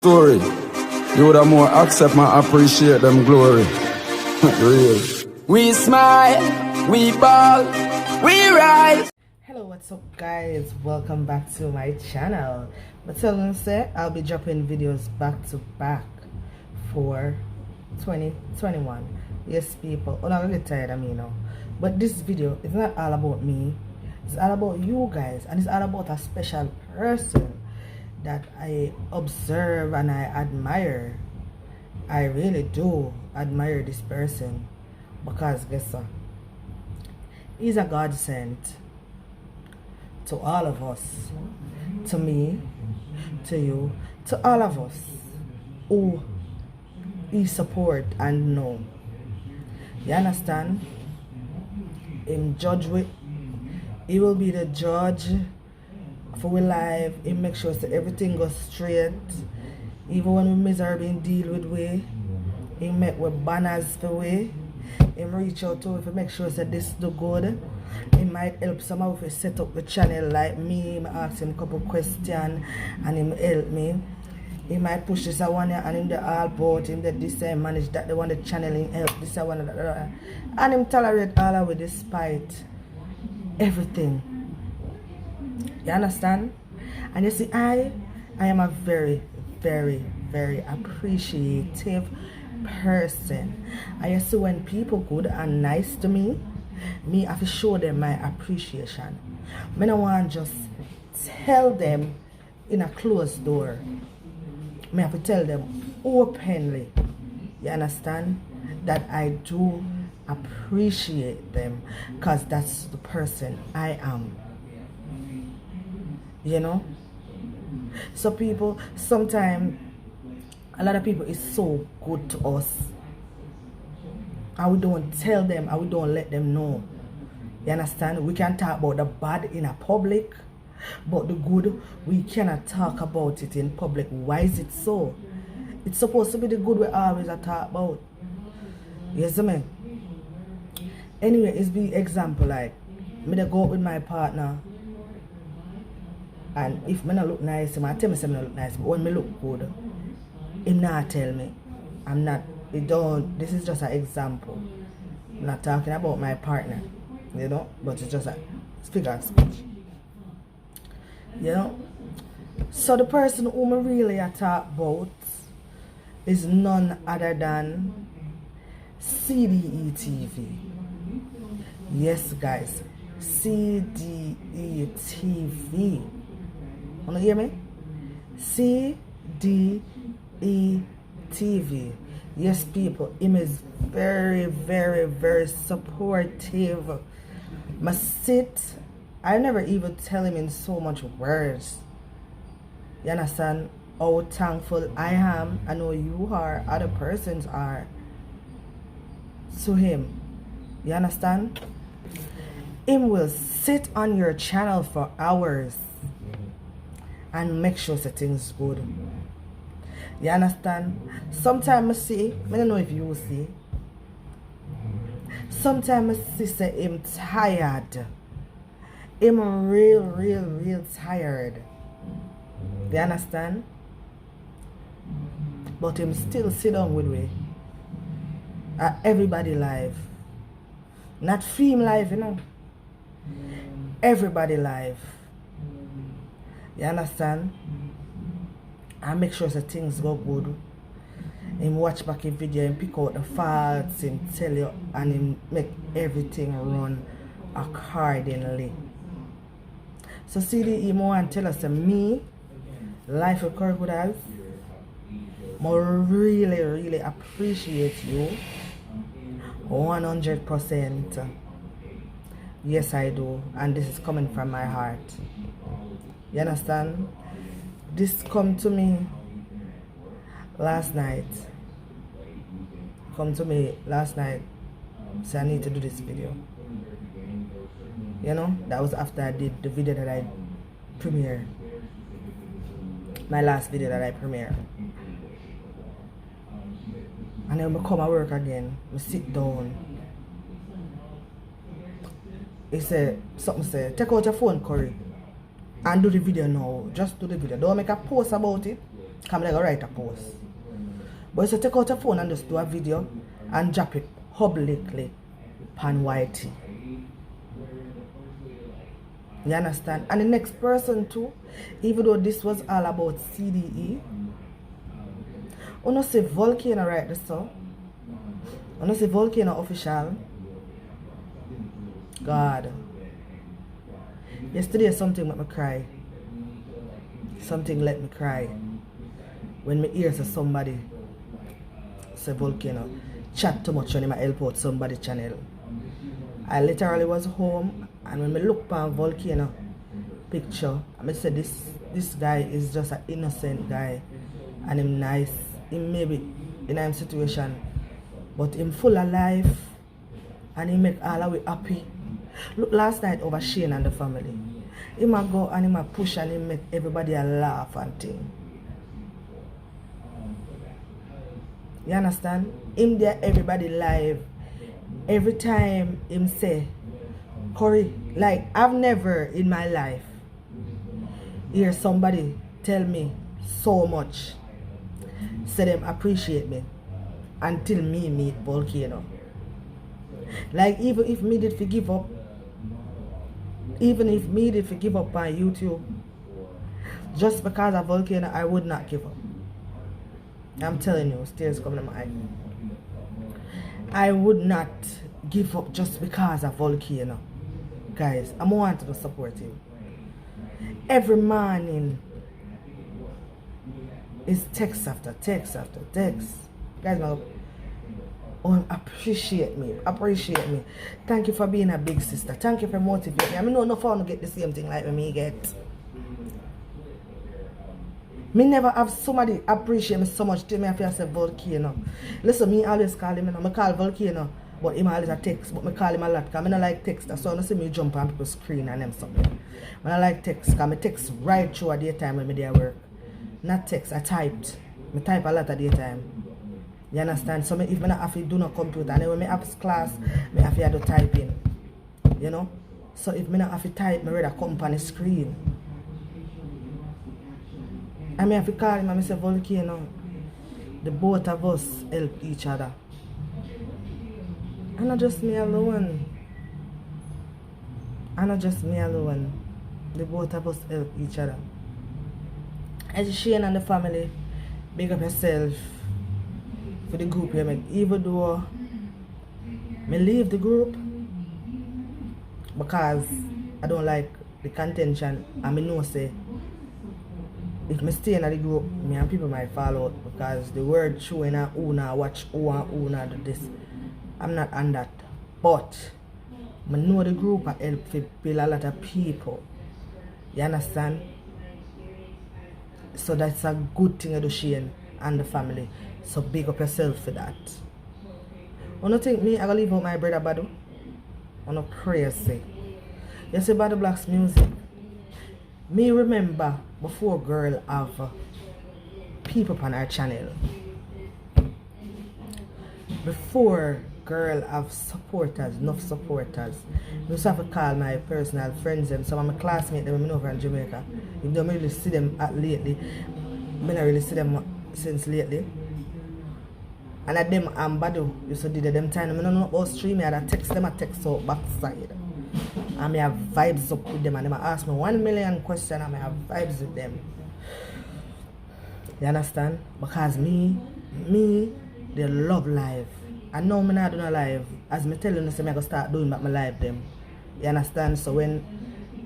story. You would have more accept my appreciate them glory. Real. We smile, we ball, we rise. Hello, what's up guys? Welcome back to my channel. But tell them say I'll be dropping videos back to back for 2021. Yes people, I'm not gonna get tired of me now. But this video is not all about me. It's all about you guys, and it's all about a special person that I observe and I admire. I really do admire this person because guess what? He's a godsend to all of us, to me, to you, to all of us who he support and know. You understand? Him judge with, he will be the judge for we life. He make sure that everything goes straight. Even when we miserable deal with we, he make with banners for we. He reach out to if he make sure that this do good. He might help somehow if he set up the channel like me. I ask him a couple questions and him help me. He might push this one and him the all about him that this manage that the one the channeling help this one that and him tolerate all of it despite everything. You understand? And you see I am a very appreciative person. And you see when people good and nice to me I have to show them my appreciation. I don't want to just tell them in a closed door. I have to tell them openly, you understand, that I do appreciate them because that's the person I am. You know? So people, sometimes a lot of people is so good to us and we don't tell them and we don't let them know. You understand? We can talk about the bad in a public, but the good, we cannot talk about it in public. Why is it so? It's supposed to be the good we always talk about. Yes, man. Anyway, it's be example like, me to go out with my partner, and if me not look nice, I tell me say me not look nice, but when me look good, him not tell me. I'm not, it don't, this is just an example. I'm not talking about my partner, you know, but it's just a figure of speech. You know, so the person whom I really talk about is none other than CDE TV. Yes, guys, CDE TV. Wanna hear me? CDE TV. Yes, people, him is very supportive. I never even tell him in so much words. You understand how thankful I am, I know you are, other persons are, to him. You understand? Him will sit on your channel for hours and make sure that things good. You understand? Sometimes I see, I don't know if you will see, sometimes I see say him tired. I'm real tired. You understand? But him still sit down with me. Everybody live. Not film live, you know. Everybody live. You understand? I make sure that things go good. Him watch back a video and pick out the faults and tell you and him make everything run accordingly. So CDE more and tell us that me, life of crocodiles, more really appreciate you 100%. Yes, I do, and this is coming from my heart. You understand? This come to me last night. So I need to do this video. You know, that was after I did the video that I premiered. My last video that I premiered. And then I come to work again. I sit down. He said, take out your phone, Corey, and do the video now. Just do the video. Don't make a post about it. Come like write a post. But you take out a phone and just do a video and drop it publicly on YT. You understand? And the next person too, even though this was all about CDE, you know say Volcano write this song. You know say Volcano official. God. Yesterday something made me cry. Something let me cry. When me hear somebody say Volcano chat too much when him help out somebody channel. I literally was home and when me look at Volcano picture, I said this guy is just an innocent guy and him nice. Him maybe in a situation, but him full of life and he make all of we happy. Look last night over Shane and the family. He might go and he might push and he make everybody a laugh and thing. You understand? Him there everybody live. Every time him say, Corey, like I've never in my life hear somebody tell me so much. Say them appreciate me until me meet Volcano. Like even if me did forgive up, even if me did forgive up on YouTube, just because of Volcano, I would not give up. I'm telling you, tears coming to my eye. I would not give up just because of Volcano. Guys, I'm wanting to support him. Every morning is text after text after text. Guys, appreciate me. Appreciate me. Thank you for being a big sister. Thank you for motivating me. I mean, no fun to get the same thing like me get. Me never have somebody appreciate me so much till me I feel say Volcano. Listen, me always call him, I call Volcano, but him always a text, but me call him a lot because I don't like text. So I don't see me jump on people's screen and them something. When I like text, because I text right through a daytime when I there work. Not text, I typed. I type a lot of daytime. You understand? So if I not have to do no computer, and then when I have class, I have to do typing. You know? So if I not have to type, I read a company screen. I mean, if you call him and I say Volcano, the both of us help each other. And not just me alone. And not just me alone. The both of us help each other. As Shane and the family, big up yourself for the group you make. Even though I leave the group because I don't like the contention, and I know say if I stay in the group, me and people might fall out because the word showing a who now watch who and who now do this. I'm not on that. But I know the group help to build a lot of people. You understand? So that's a good thing to do, Shane and the family. So big up yourself for that. I don't think me I gonna leave out my brother Badu. I'm not crazy. You see Badu Black's music. Me remember before girl have people on our channel. Before girl have supporters, enough supporters. I used to have to call my personal friends them. Some of my classmates them over in Jamaica. If don't really see them lately, I don't really see them since lately. And at them and Badu used to do them time. I don't know about streaming, I text them a text out backside. And I have vibes up with them and they ask me 1 million questions and I have vibes with them. You understand? Because me, they love live. I know I'm not doing a live. As me tell you, I'm going to start doing back my live them. You understand? So when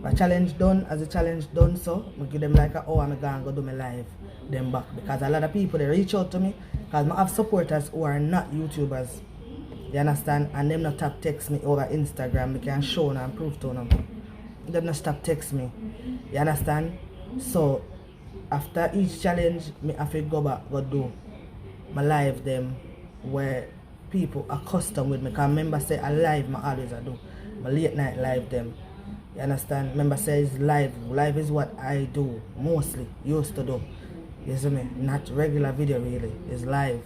a challenge done, as a challenge done so, I give them like an hour and I go do my live them back. Because a lot of people, they reach out to me. Because I have supporters who are not YouTubers. You understand? And them not stop text me over Instagram. I can show them and prove to them. Them not stop text me. You understand? So after each challenge, I have to go back, go do my live them where people are custom with me. Because remember say a live I always do. My late night live them. You understand? Remember say it's live. Live is what I do mostly. Used to do. You see me? Not regular video really. It's live.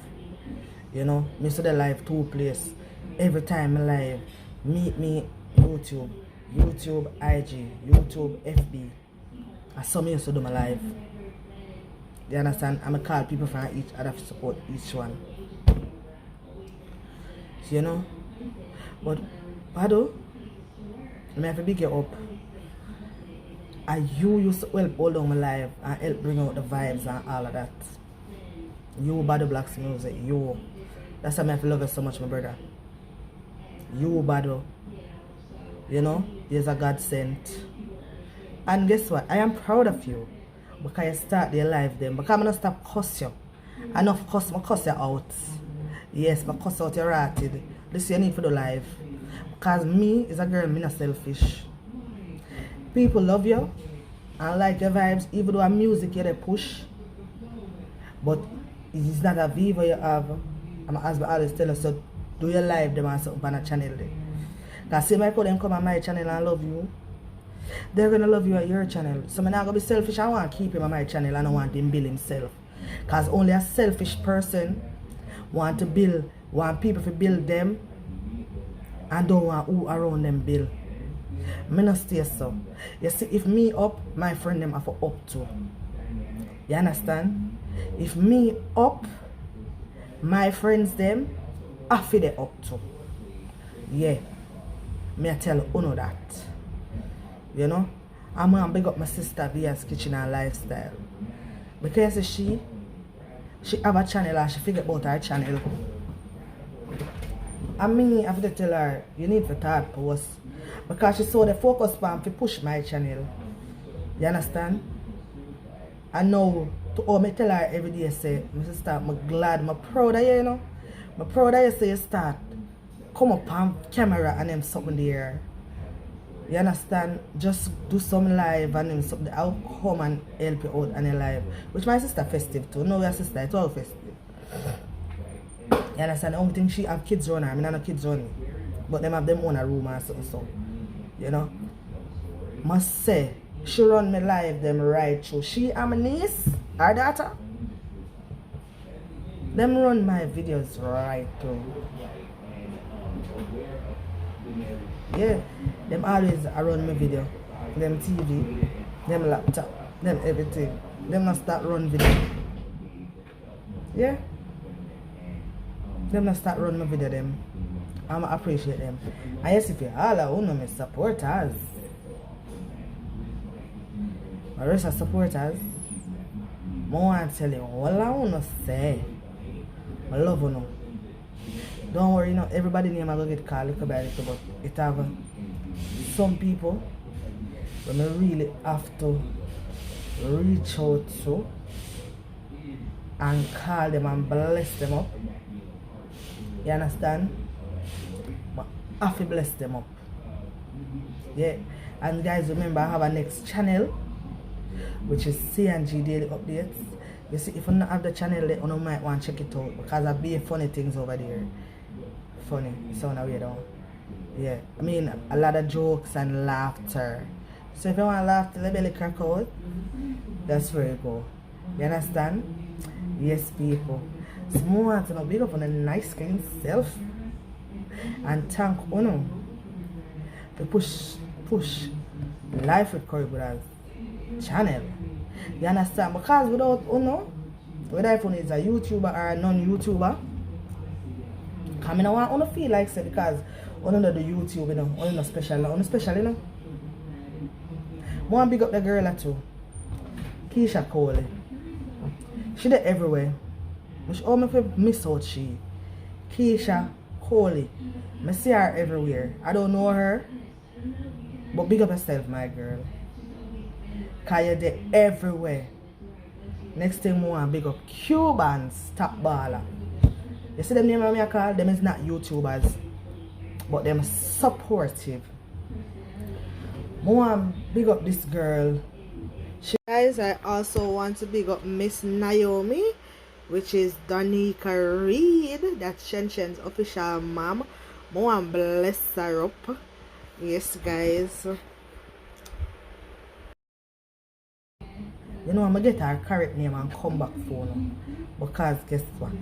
You know, me see the live two places. Every time I live, meet me YouTube, IG, YouTube, FB. I saw me used to do my live. You understand? I'm going to call people from each other to support each one. So, you know? But, Bado, I have to big you up. And you used to help hold on my life and help bring out the vibes and all of that. You, Bado Blacks Music, you. That's why I have to love you so much, my brother. You, Bado. You know? You're a God sent. And guess what? I am proud of you. Because you start your life then. Because I'm going to stop cuss you. Enough cuss, I cuss you out. Yes, I cuss out your ratted. This you need for the life. Because me is a girl, me not selfish. People love you and like your vibes, even though music you they push. But it's not a viva you have. I'm husband always tell us, so do your live them and something on a channel there. Because see my call them come on my channel and love you. They're gonna love you at your channel. So I'm not gonna be selfish. I want to keep him on my channel. I don't want him build himself. Because only a selfish person want people to build them and don't want who around them build. Me not stay so. You see, if me up, my friend them have to up too. You understand? If me up, my friends them have to they up too. Yeah. Me I tell you that. You know? I'm gonna big up my sister Via's Kitchen and Lifestyle. Because she have a channel and she figure out her channel. And me have to tell her, you need to start post. Because she saw the focus plan to push my channel. You understand? And now, me tell her every day, say, my sister, I'm glad, I'm proud of you, you know. I'm proud of you, say you start. Come up on camera and them something there. You understand? Just do some live and then something. I'll come and help you out on your live. Which my sister festive too. No, your sister, it's all festive. You understand? The only thing she have kids run her. I mean, I have kids run me. But them have them own a room and something so. You know? Must say, she run me live them right through. She and my niece, her daughter. Them run my videos right through. Yeah, them always run my video. Them TV, them laptop, them everything. Them not start run video. Yeah. Them not start run my video them. I'ma appreciate them. And yes, if you all are one of my supporters. The rest of supporters, I want to tell you all I want to say. I love you. Don't worry, not everybody name I go get called little by little, but it have some people when I really have to reach out to and call them and bless them up. You understand? But I have to bless them up. Yeah. And guys, remember I have a next channel, which is CNG Daily Updates. You see, if you don't have the channel, you might want to check it out because I've been funny things over there. Funny, sound away down. Yeah, I mean a lot of jokes and laughter. So if you want to laugh till the belly crack out, that's where you go. You understand? Yes, people. So I want to big up on a nice clean self and thank Uno to push Life with Corey Brothers channel. You understand? Because without Uno, whether if Uno is a YouTuber or a non-YouTuber, I mean, I want to feel like say because Uno do the YouTube, you know, Uno special, you know. I want to big up the girl too, Keisha Coley. She there everywhere. Which all me miss out she. Keisha Coley. I see her everywhere. I don't know her, but big up yourself, my girl. Cause you're there everywhere. Next thing I want to big up Cubans Top Baller. You see them name I call? Them is not YouTubers, but them supportive. I want to big up this girl. Guys, I also want to big up Miss Naomi, which is Danica Reed. That's Shen-Shen's official mom. I want to bless her up. Yes, guys. You know, I'm going to get her correct name and come back for her. Because guess what?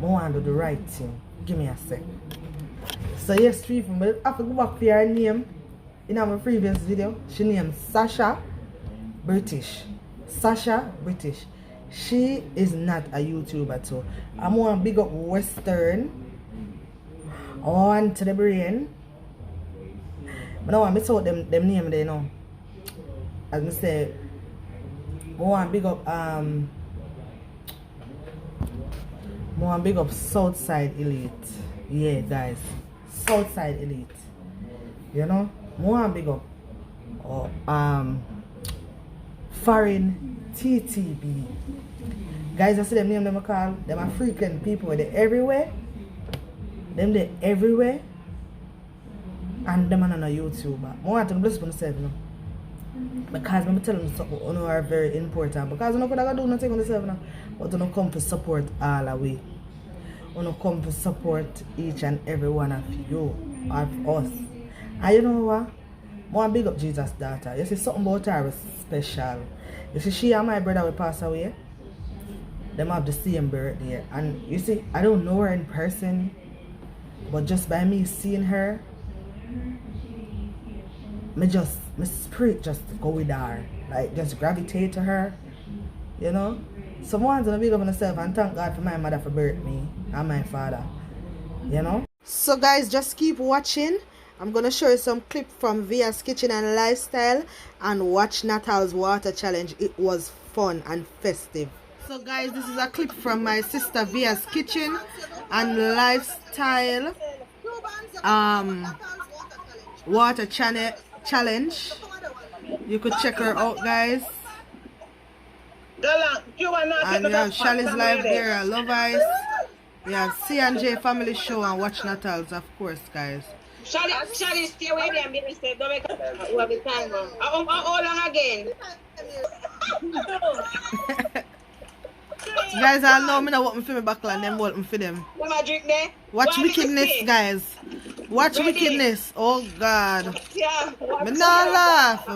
I want to do the right thing. Give me a sec. So yes, Stephen, but I have to go back to her name. In my previous video, she named Sasha British. Sasha British. She is not a YouTuber too. I'm gonna big up Western on to the brain. But now I miss out them name there now. As I say, I want big up big up Southside Elite. Yeah, guys. Southside Elite. You know? More big up Foreign TTB. Guys, I see them name them I call them are frequent people. They're everywhere. They're everywhere. And them are not a YouTuber. I want to bless myself, you know. Because I'm telling you something you know, are very important. Because you know could do nothing on yourself now. But you know come to support all the way. You know come to support each and every one of you, of us. And you know what? I want to big up Jesus' daughter. You see something about her was special. You see she and my brother will pass away. Them have the same birthday. And you see, I don't know her in person. But just by me seeing her, my spirit just go with her. Like just gravitate to her. You know? So I want to big up myself and thank God for my mother for birthing me and my father. You know? So guys, just keep watching. I'm gonna show you some clip from Via's Kitchen and Lifestyle and watch Natal's water challenge. It was fun and festive. So guys, this is a clip from my sister Via's Kitchen and Lifestyle water challenge. You could check her out, guys. And we have Shali's Live there, Love Ice. We have C&J Family Show and Watch Natal's, of course, guys. Shali, stay away there and be safe. Don't make a time. How long again? Guys, I know me not want me for me buckle and them want me for them. Watch wickedness, guys. Watch wickedness. Oh God. Yeah. Me not laugh.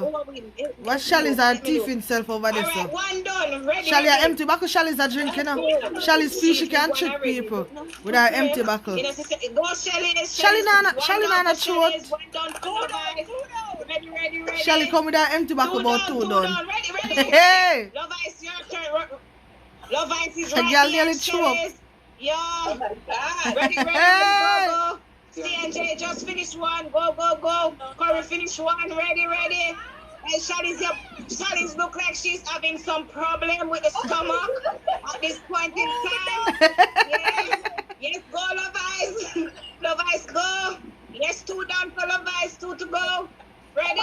Watch Shali's are teeth himself over there. So. One done. Ready. Shali are empty buckle. Shali's are drinking now. Shali's feel she can trick people with her empty buckle. Shali nana short. Shali come with her empty buckle about 2 done. Hey. Love Ice, your turn. Love Ice is right here. Yeah. Ready, go. C&J just finished one. Go. Corey finished one. Ready. And Shali's look like she's having some problem with the stomach at this point in time. Yes, go, Love Ice. Love Ice, go. Yes, 2 down for Love Ice, 2 to go. Ready?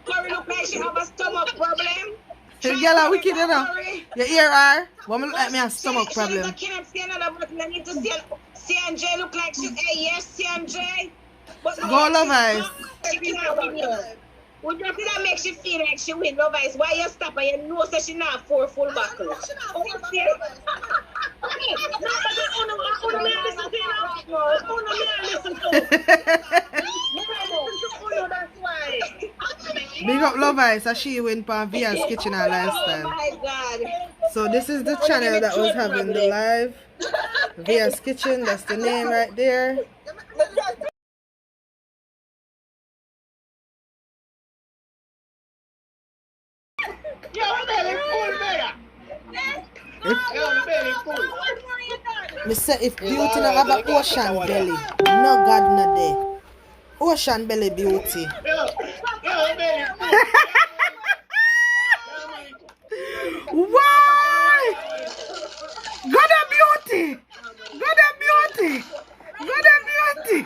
Corey look like she have a stomach problem. Hey, girl, are wicked enough. You hear her? Woman look like me a stomach problem. I can't see another button. I need to see C&J look like she's yes, C&J. Go, Love Ice. Would you that makes you feel like she win, Love Ice? Why you stop and you know that she not 4 full buckles? Big up Love Ice as she went for Via's Kitchen and Lifestyle. Oh my God. So this is the channel that was having the live. Via's Kitchen, that's the name right there. Me say if beauty not have an ocean belly, no God not there. Ocean belly beauty. Why? God a beauty. God a beauty. God a beauty.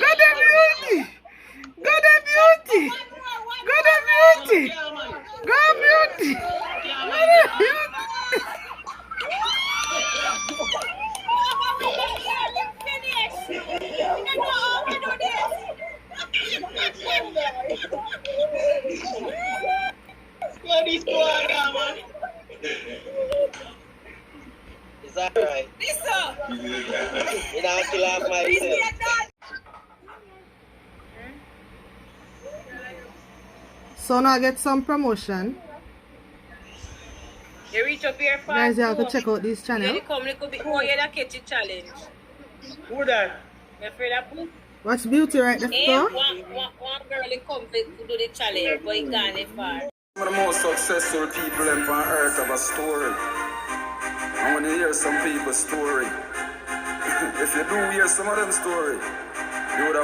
God a beauty. God a beauty. God a beauty. God beauty. God a beauty. Is that right? Lisa! You don't kill off myself. So now I get some promotion. You reach up here for guys, you have to check out this channel. You come a little bit more, you catch a challenge. Who that? You afraid of who? Watch beauty right there. One girl come to do the challenge, but he gone far. Some of the most successful people on earth have a story. And when you hear some people's story, if you do hear some of them story, you would have